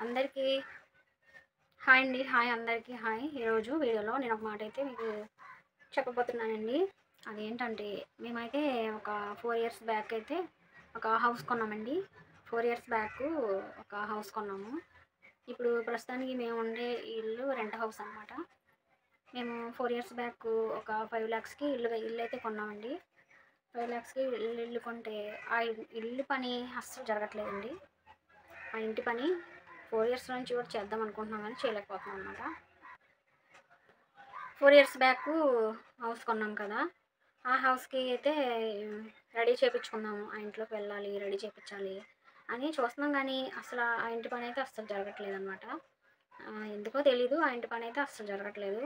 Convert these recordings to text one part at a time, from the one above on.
అందరికీ హాయ్ అండి. హాయ్ అందరికీ హాయ్. ఈరోజు వీడియోలో నేను ఒక మాట అయితే మీకు చెప్పబోతున్నానండి. అదేంటంటే మేమైతే ఒక 4 ఇయర్స్ బ్యాక్ అయితే ఒక హౌస్ కొన్నామండి. 4 ఇయర్స్ బ్యాక్ ఒక హౌస్ కొన్నాము. ఇప్పుడు ప్రస్తుతానికి మేము ఉండే ఇల్లు రెంట్ హౌస్ అనమాట. మేము 4 ఇయర్స్ బ్యాక్ ఒక 5 lakhsకి ఇల్లు అయితే కొన్నామండి. 5 lakhsకి ఇల్లు కొంటే ఆ ఇల్లు పని అస్సలు జరగట్లేదండి. ఆ ఇంటి పని 4 ఇయర్స్ నుంచి కూడా చేద్దాం అనుకుంటున్నాం కానీ చేయలేకపోతున్నాం అనమాట. 4 ఇయర్స్ బ్యాక్ హౌస్ కొన్నాం కదా, ఆ హౌస్కి అయితే రెడీ చేయించుకున్నాము. ఆ ఇంట్లోకి వెళ్ళాలి, రెడీ చేయించాలి అని చూస్తున్నాం కానీ అసలు ఆ ఇంటి పని అయితే అస్సలు జరగట్లేదు అనమాట. ఎందుకో తెలీదు, ఆ ఇంటి పని అయితే అస్సలు జరగట్లేదు.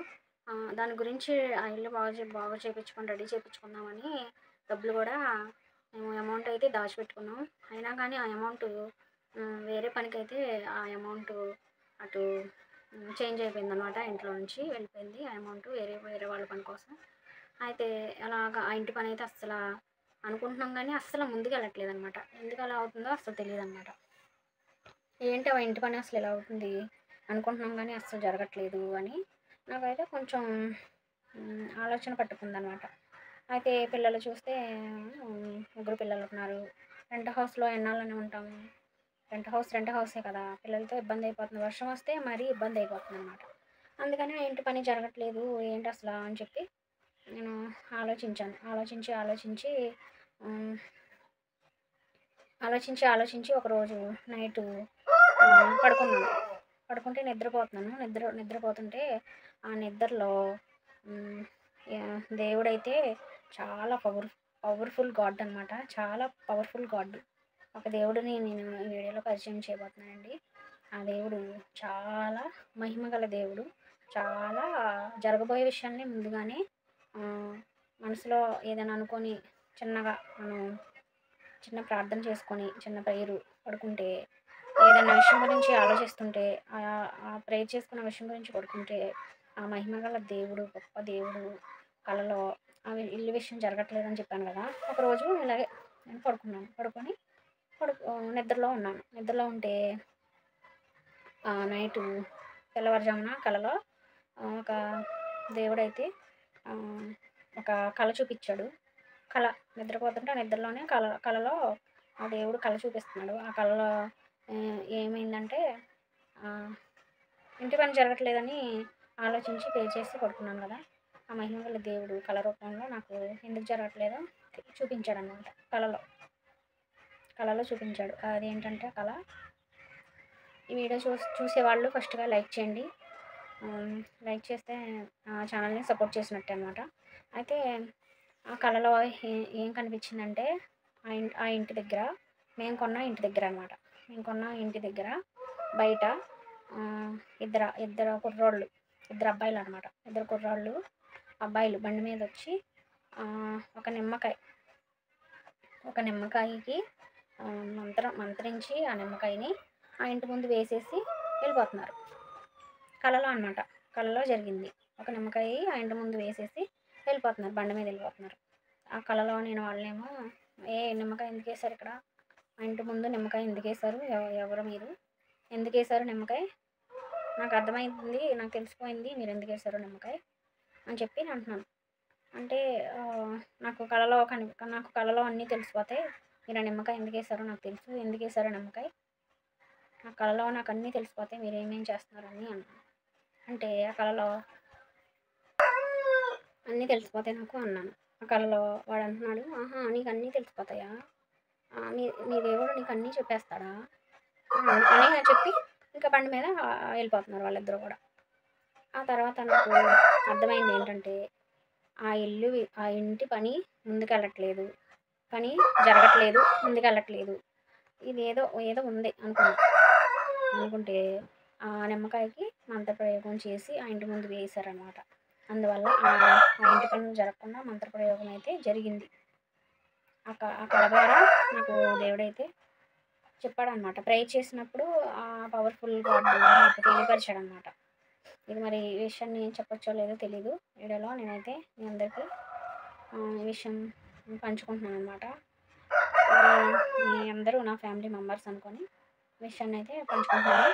దాని గురించి ఆ ఇల్లు బాగా చేయించుకొని రెడీ చేయించుకుందామని డబ్బులు కూడా మేము అమౌంట్ అయితే దాచిపెట్టుకున్నాం. అయినా కానీ ఆ అమౌంట్ వేరే పనికైతే ఆ అమౌంట్ అటు చేంజ్ అయిపోయింది అనమాట. ఇంట్లో నుంచి వెళ్ళిపోయింది ఆ అమౌంట్ వేరే వేరే వాళ్ళ పని కోసం. అయితే అలాగా ఆ ఇంటి పని అయితే అస్సలు అనుకుంటున్నాం కానీ అస్సలు ముందుకు వెళ్ళట్లేదు అనమాట. ఎందుకు అలా అవుతుందో అస్సలు తెలియదు అనమాట. ఏంటి ఆ ఇంటి పని అసలు ఎలా అవుతుంది అనుకుంటున్నాం కానీ అస్సలు జరగట్లేదు అని నాకైతే కొంచెం ఆలోచన పట్టుకుందనమాట. అయితే పిల్లలు చూస్తే ముగ్గురు పిల్లలు ఉన్నారు. రెంట్ హౌస్లో ఎన్నాళ్ళని ఉంటాము. రెంట్ హౌసే కదా, పిల్లలతో ఇబ్బంది అయిపోతుంది. వర్షం వస్తే మరీ ఇబ్బంది అయిపోతుంది అనమాట. అందుకని ఆ ఇంటి పని జరగట్లేదు ఏంటి అసలు అని చెప్పి నేను ఆలోచించాను. ఉమ్, ఆలోచించి ఒకరోజు నైటు పడుకున్నాను. పడుకుంటే నిద్రపోతుంటే ఆ నిద్రలో దేవుడైతే చాలా పవర్ఫుల్ గాడ్ అనమాట. చాలా పవర్ఫుల్ గాడ్. ఒక దేవుడిని నేను ఈ వీడియోలో పరిచయం చేయబోతున్నానండి. ఆ దేవుడు చాలా మహిమగల దేవుడు. చాలా జరగబోయే విషయాన్ని ముందుగానే మనసులో ఏదైనా అనుకొని చిన్నగా మనం చిన్న ప్రార్థన చేసుకొని చిన్న ప్రేయరు పడుకుంటే, ఏదైనా విషయం గురించి ఆలోచిస్తుంటే ఆ ప్రేయర్ చేసుకున్న విషయం గురించి పడుకుంటే ఆ మహిమగల దేవుడు, గొప్ప దేవుడు కలలో ఆ ఇల్లు విషయం జరగట్లేదని చెప్పాను కదా. ఒకరోజు ఇలాగే నేను పడుకొని నిద్రలో ఉంటే నైటు తెల్లవారుజామున కలలో ఒక దేవుడైతే ఒక కళ చూపించాడు. నిద్రపోతుంటే ఆ నిద్రలోనే కళలో ఆ దేవుడు కళ చూపిస్తున్నాడు. ఆ కళలో ఏమైందంటే ఇంటి పని జరగట్లేదని ఆలోచించి పే చేసి పడుకున్నాను కదా. ఆ మహిమగల దేవుడు కళ రూపంలో నాకు ఎందుకు జరగట్లేదో చూపించాడు అనమాట. కళలో చూపించాడు. అదేంటంటే కళ. ఈ వీడియో చూసేవాళ్ళు ఫస్ట్గా లైక్ చేయండి. లైక్ చేస్తే ఛానల్ని సపోర్ట్ చేసినట్టే అనమాట. అయితే ఆ కళలో ఏం కనిపించిందంటే ఆ ఇంటి దగ్గర మేము కొన్న ఇంటి దగ్గర బయట ఇద్దరు కుర్రోళ్ళు, ఇద్దరు అబ్బాయిలు బండి మీద వచ్చి ఒక నిమ్మకాయకి మంత్రించి ఆ నిమ్మకాయని ఆ ఇంటి ముందు వేసేసి వెళ్ళిపోతున్నారు. కళలో జరిగింది. ఒక నిమ్మకాయ ఆ ఇంటి ముందు వేసేసి వెళ్ళిపోతున్నారు, బండి మీద వెళ్ళిపోతున్నారు. ఆ కళలో నేను వాళ్ళేమో నిమ్మకాయ ఎందుకు వేశారు ఇక్కడ, ఆ ఇంటి ముందు నిమ్మకాయ ఎందుకు వేశారు, ఎవరు మీరు, ఎందుకు వేశారు నిమ్మకాయ, నాకు అర్థమైంది, నాకు తెలిసిపోయింది మీరు ఎందుకు వేశారు నిమ్మకాయ అని చెప్పి నేను అంటున్నాను. అంటే నాకు కళలో అన్నీ తెలిసిపోతాయి, మీరు ఆ నిమ్మకాయ ఎందుకు వేశారో నాకు తెలుసు, ఎందుకు వేశారో నిమ్మకాయ నా కళలో నాకు అన్నీ తెలిసిపోతాయి, మీరు ఏమేం చేస్తున్నారని అన్నాను. అంటే ఆ కళలో అన్నీ తెలిసిపోతాయి నాకు అన్నాను. ఆ కళలో వాడు అంటున్నాడు, ఆహా నీకు అన్నీ తెలిసిపోతాయా, నీ దేవుడు నీకు అన్నీ చెప్పేస్తాడా అని చెప్పి ఇంకా బండి మీద వెళ్ళిపోతున్నారు వాళ్ళిద్దరూ కూడా. ఆ తర్వాత నాకు అర్థమైంది ఏంటంటే ఆ ఇంటి పని ముందుకెళ్ళట్లేదు, పని జరగట్లేదు, ముందుకెళ్ళట్లేదు, ఇది ఏదో ఉంది అనుకుంటే ఆ నిమ్మకాయకి మంత్రప్రయోగం చేసి ఆ ఇంటి ముందు వేశారనమాట. అందువల్ల ఆ ఇంటి పనులు జరగకుండా మంత్రప్రయోగం అయితే జరిగింది. ఆ కళ ద్వారా నాకు దేవుడైతే చెప్పాడనమాట. ప్రేయర్ చేసినప్పుడు ఆ పవర్ఫుల్ గాడ్ నాకు తెలియపరిచాడు అనమాట. ఇది మరి ఈ విషయాన్ని చెప్పొచ్చో లేదో తెలీదు. వీడియోలో నేనైతే మీ అందరికీ ఈ విషయం పంచుకుంటున్నాను అనమాట. మీ అందరూ నా ఫ్యామిలీ మెంబర్స్ అనుకొని విషయాన్ని అయితే పంచుకుంటున్నాను.